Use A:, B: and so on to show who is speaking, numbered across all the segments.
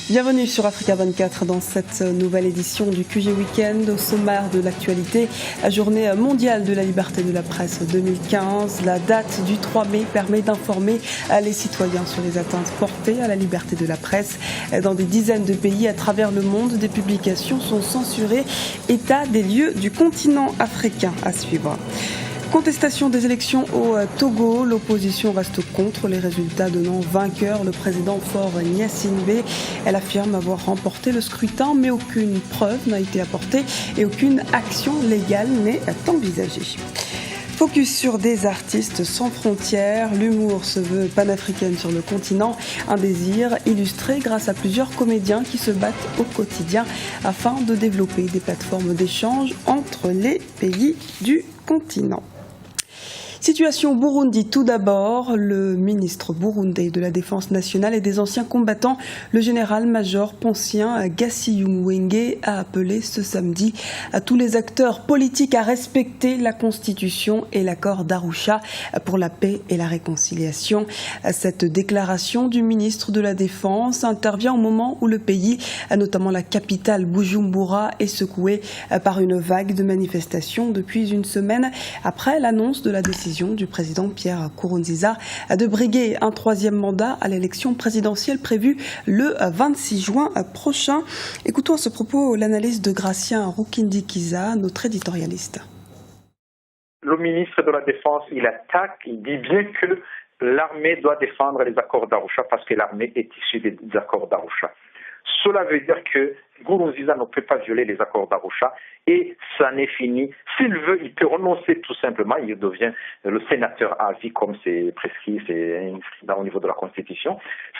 A: Bienvenue sur Africa 24 dans cette nouvelle édition du QG Weekend. Au sommaire de l'actualité, la journée mondiale de la liberté de la presse 2015. La date du 3 mai permet d'informer les citoyens sur les atteintes portées à la liberté de la presse. Dans des dizaines de pays à travers le monde, des publications sont censurées. État des lieux du continent africain à suivre. Contestation des élections au Togo, l'opposition reste contre les résultats donnant vainqueur le président Faure Gnassingbé. Elle affirme avoir remporté le scrutin, mais aucune preuve n'a été apportée et aucune action légale n'est envisagée. Focus sur des artistes sans frontières, l'humour se veut panafricaine sur le continent, un désir illustré grâce à plusieurs comédiens qui se battent au quotidien afin de développer des plateformes d'échange entre les pays du continent. Situation Burundi tout d'abord. Le ministre burundais de la Défense nationale et des anciens combattants, le général-major Poncien Gassiyumwenge, a appelé ce samedi à tous les acteurs politiques à respecter la Constitution et l'accord d'Arusha pour la paix et la réconciliation. Cette déclaration du ministre de la Défense intervient au moment où le pays, notamment la capitale Bujumbura, est secoué par une vague de manifestations depuis une semaine après l'annonce de la décision du président Pierre Nkurunziza de briguer un troisième mandat à l'élection présidentielle prévue le 26 juin prochain. Écoutons à ce propos l'analyse de Gratien Rukindikiza, notre éditorialiste.
B: Le ministre de la Défense, il attaque, il dit bien que l'armée doit défendre les accords d'Arusha parce que l'armée est issue des accords d'Arusha. Cela veut dire que Nkurunziza ne peut pas violer les accords d'Arusha et ça n'est fini. S'il veut, il peut renoncer tout simplement. Il devient le sénateur à vie comme c'est prescrit, c'est inscrit au niveau de la Constitution.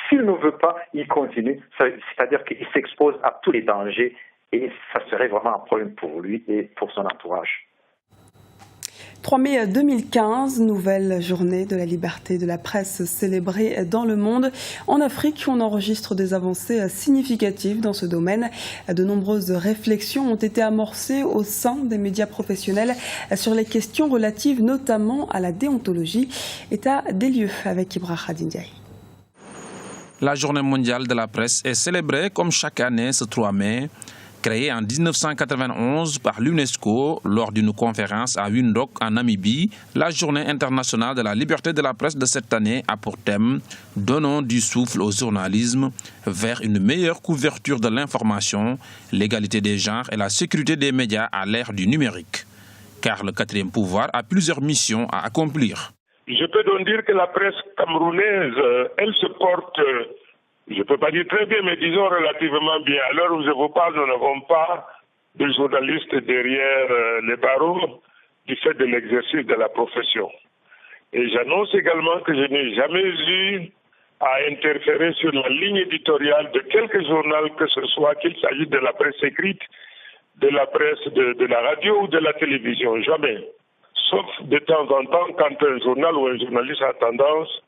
B: S'il ne veut pas, il continue. C'est-à-dire qu'il s'expose à tous les dangers et ça serait vraiment un problème pour lui et pour son entourage.
A: 3 mai 2015, nouvelle journée de la liberté de la presse célébrée dans le monde. En Afrique, on enregistre des avancées significatives dans ce domaine. De nombreuses réflexions ont été amorcées au sein des médias professionnels sur les questions relatives notamment à la déontologie. État des lieux avec Ibrahim Ndiaye.
C: La journée mondiale de la presse est célébrée comme chaque année ce 3 mai. Créée en 1991 par l'UNESCO lors d'une conférence à Windhoek en Namibie, la journée internationale de la liberté de la presse de cette année a pour thème « Donnons du souffle au journalisme vers une meilleure couverture de l'information, l'égalité des genres et la sécurité des médias à l'ère du numérique ». Car le quatrième pouvoir a plusieurs missions à accomplir.
D: Je peux donc dire que la presse camerounaise, elle se porte... Je ne peux pas dire très bien, mais disons relativement bien. À l'heure où je vous parle, nous n'avons pas de journalistes derrière les barreaux du fait de l'exercice de la profession. Et j'annonce également que je n'ai jamais eu à interférer sur la ligne éditoriale de quelque journal que ce soit, qu'il s'agisse de la presse écrite, de la presse de la radio ou de la télévision. Jamais. Sauf de temps en temps quand un journal ou un journaliste a tendance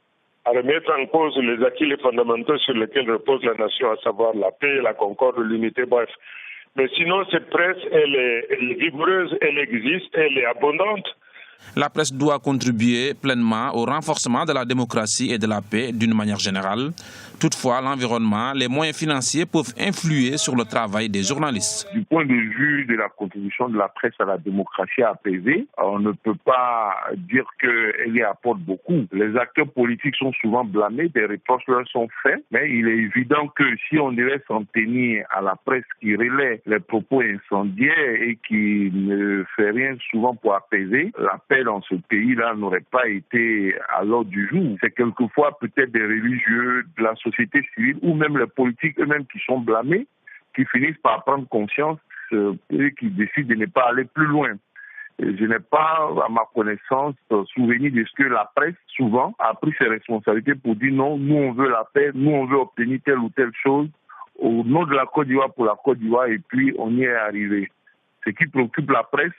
D: à remettre en cause les acquis les fondamentaux sur lesquels repose la nation, à savoir la paix, la concorde, l'unité, bref. Mais sinon, cette presse, elle est vigoureuse, elle existe, elle est abondante.
C: La presse doit contribuer pleinement au renforcement de la démocratie et de la paix d'une manière générale. Toutefois, l'environnement, les moyens financiers peuvent influer sur le travail des journalistes.
E: Du point de vue de la contribution de la presse à la démocratie apaisée, on ne peut pas dire qu'elle y apporte beaucoup. Les acteurs politiques sont souvent blâmés, des reproches leur sont faits, mais il est évident que si on devait s'en tenir à la presse qui relaie les propos incendiaires et qui ne fait rien souvent pour apaiser, la paix dans ce pays-là n'aurait pas été à l'ordre du jour. C'est quelquefois peut-être des religieux, de la société civile ou même les politiques eux-mêmes qui sont blâmés, qui finissent par prendre conscience et qui décident de ne pas aller plus loin. Et je n'ai pas, à ma connaissance, souvenir de ce que la presse, souvent, a pris ses responsabilités pour dire non, nous on veut la paix, nous on veut obtenir telle ou telle chose au nom de la Côte d'Ivoire pour la Côte d'Ivoire et puis on y est arrivé. Ce qui préoccupe la presse,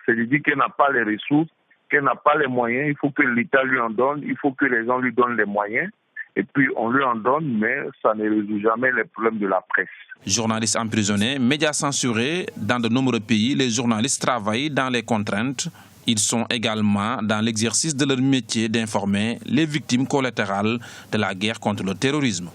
E: c'est de dire qu'elle n'a pas les ressources, qu'elle n'a pas les moyens, il faut que l'État lui en donne, il faut que les gens lui donnent les moyens. Et puis on lui en donne, mais ça ne résout jamais les problèmes de la presse.
C: Journalistes emprisonnés, médias censurés, dans de nombreux pays, les journalistes travaillent dans les contraintes. Ils sont également dans l'exercice de leur métier d'informer les victimes collatérales de la guerre contre le terrorisme.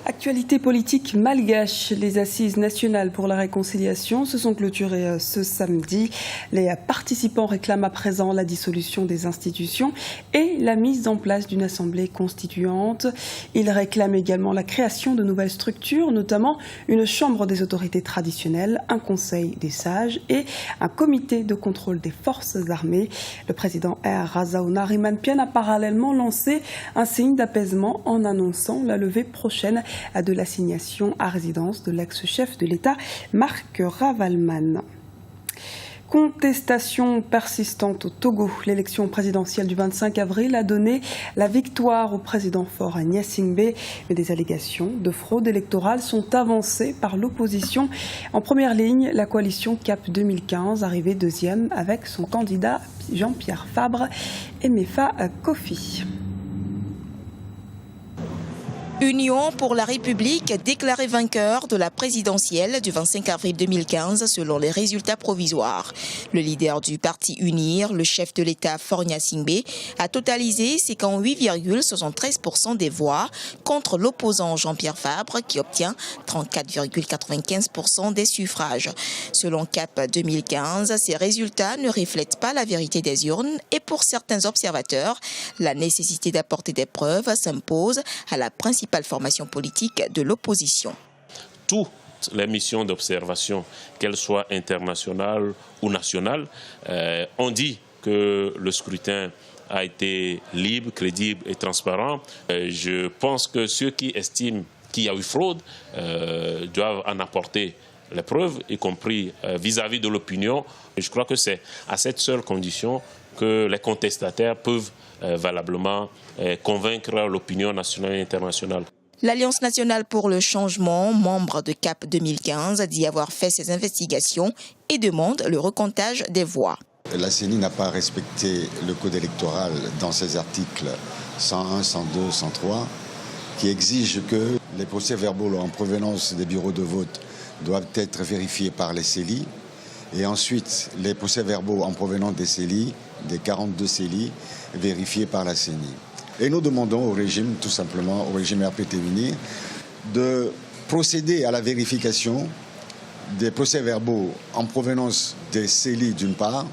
A: Actualité politique malgache, les assises nationales pour la réconciliation se sont clôturées ce samedi. Les participants réclament à présent la dissolution des institutions et la mise en place d'une assemblée constituante. Ils réclament également la création de nouvelles structures, notamment une chambre des autorités traditionnelles, un conseil des sages et un comité de contrôle des forces armées. Le président Air Razaouna Rimanpian a parallèlement lancé un signe d'apaisement en annonçant la levée prochaine de l'assignation à résidence de l'ex-chef de l'État, Marc Ravalman. Contestation persistante au Togo. L'élection présidentielle du 25 avril a donné la victoire au président Faure Gnassingbé. Mais des allégations de fraude électorale sont avancées par l'opposition. En première ligne, la coalition CAP 2015, arrivée deuxième avec son candidat Jean-Pierre Fabre et Mefa Kofi.
F: Union pour la République déclaré vainqueur de la présidentielle du 25 avril 2015 selon les résultats provisoires. Le leader du parti UNIR, le chef de l'État Faure Gnassingbé, a totalisé 58,73% des voix contre l'opposant Jean-Pierre Fabre qui obtient 34,95% des suffrages. Selon CAP 2015, ces résultats ne reflètent pas la vérité des urnes et pour certains observateurs, la nécessité d'apporter des preuves s'impose à la principale formation politique de l'opposition.
G: Toutes les missions d'observation, qu'elles soient internationales ou nationales, ont dit que le scrutin a été libre, crédible et transparent. Je pense que ceux qui estiment qu'il y a eu fraude doivent en apporter les preuves, y compris vis-à-vis de l'opinion. Je crois que c'est à cette seule condition que les contestataires peuvent valablement convaincre l'opinion nationale et internationale.
F: L'Alliance nationale pour le changement, membre de CAP 2015, dit avoir fait ses investigations et demande le recomptage des voix.
H: La CENI n'a pas respecté le code électoral dans ses articles 101, 102, 103, qui exigent que les procès-verbaux en provenance des bureaux de vote doivent être vérifiés par les CELI. Et ensuite, les procès-verbaux en provenance des CELI, des 42 CELI, vérifiés par la CENI. Et nous demandons au régime, tout simplement, au régime RPT-UNIR, de procéder à la vérification des procès-verbaux en provenance des CELI d'une part,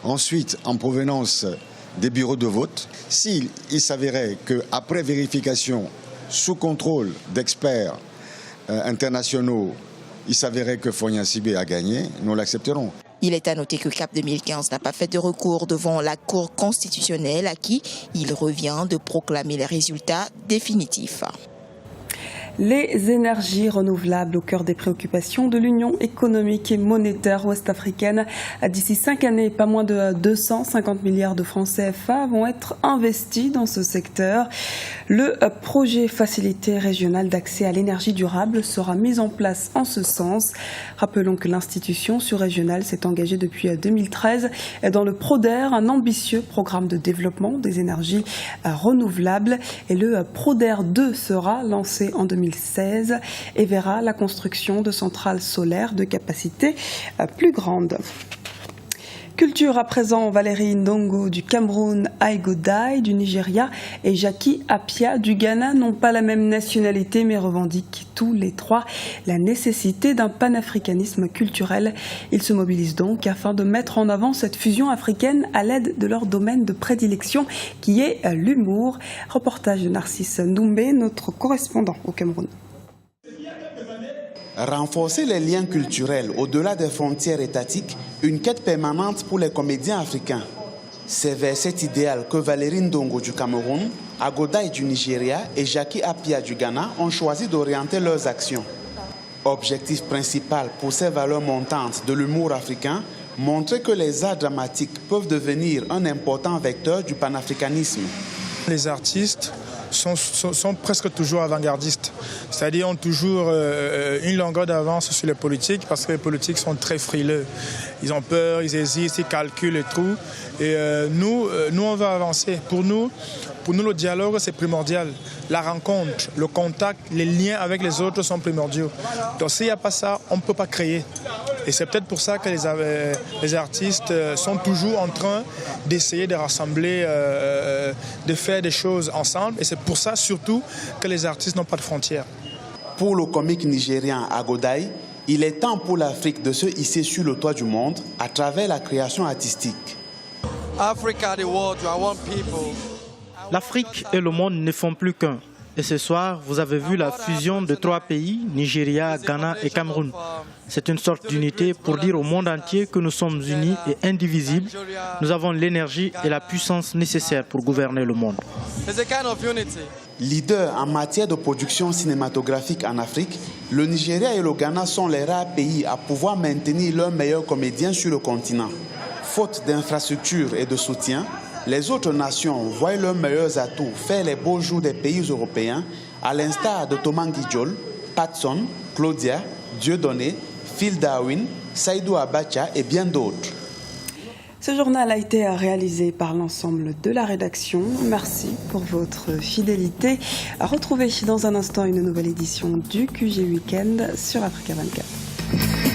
H: ensuite en provenance des bureaux de vote. S'il s'avérait qu'après vérification, sous contrôle d'experts internationaux, il s'avérait que Faure Gnassingbé a gagné, nous l'accepterons.
F: Il est à noter que CAP 2015 n'a pas fait de recours devant la Cour constitutionnelle à qui il revient de proclamer les résultats définitifs.
A: Les énergies renouvelables au cœur des préoccupations de l'Union économique et monétaire ouest-africaine. D'ici 5 années, pas moins de 250 milliards de francs CFA vont être investis dans ce secteur. Le projet Facilité régionale d'accès à l'énergie durable sera mis en place en ce sens. Rappelons que l'institution surrégionale s'est engagée depuis 2013 dans le PRODER, un ambitieux programme de développement des énergies renouvelables. Et le PRODER 2 sera lancé en 2016 et verra la construction de centrales solaires de capacité plus grande. Culture à présent, Valérie Ndongo du Cameroun, Aigo Dai du Nigeria et Jackie Appiah du Ghana n'ont pas la même nationalité mais revendiquent tous les trois la nécessité d'un panafricanisme culturel. Ils se mobilisent donc afin de mettre en avant cette fusion africaine à l'aide de leur domaine de prédilection qui est l'humour. Reportage de Narcisse Ndoumbe, notre correspondant au Cameroun.
I: Renforcer les liens culturels au-delà des frontières étatiques, une quête permanente pour les comédiens africains. C'est vers cet idéal que Valérie Ndongo du Cameroun, Aigo Dai du Nigeria et Jackie Appiah du Ghana ont choisi d'orienter leurs actions. Objectif principal pour ces valeurs montantes de l'humour africain, montrer que les arts dramatiques peuvent devenir un important vecteur du panafricanisme.
J: Les artistes sont presque toujours avant-gardistes, c'est-à-dire ont toujours une longueur d'avance sur les politiques parce que les politiques sont très frileux. Ils ont peur, ils hésitent, ils calculent et tout. Et nous, on va avancer. Pour nous, le dialogue, c'est primordial. La rencontre, le contact, les liens avec les autres sont primordiaux. Donc s'il n'y a pas ça, on ne peut pas créer. Et c'est peut-être pour ça que les artistes sont toujours en train d'essayer de rassembler, de faire des choses ensemble. Et c'est pour ça surtout que les artistes n'ont pas de frontières.
I: Pour le comique nigérian Agodai, il est temps pour l'Afrique de se hisser sur le toit du monde à travers la création artistique.
K: L'Afrique et le monde ne font plus qu'un. Et ce soir, vous avez vu la fusion de 3 pays, Nigeria, Ghana et Cameroun. C'est une sorte d'unité pour dire au monde entier que nous sommes unis et indivisibles. Nous avons l'énergie et la puissance nécessaires pour gouverner le monde.
I: Leaders en matière de production cinématographique en Afrique, le Nigeria et le Ghana sont les rares pays à pouvoir maintenir leurs meilleurs comédiens sur le continent. Faute d'infrastructures et de soutien, les autres nations voient leurs meilleurs atouts faire les beaux jours des pays européens, à l'instar de Thomas Guidjol, Patson, Claudia, Dieudonné, Phil Darwin, Saïdou Abacha et bien d'autres.
A: Ce journal a été réalisé par l'ensemble de la rédaction. Merci pour votre fidélité. À retrouver dans un instant une nouvelle édition du QG Weekend sur Africa 24.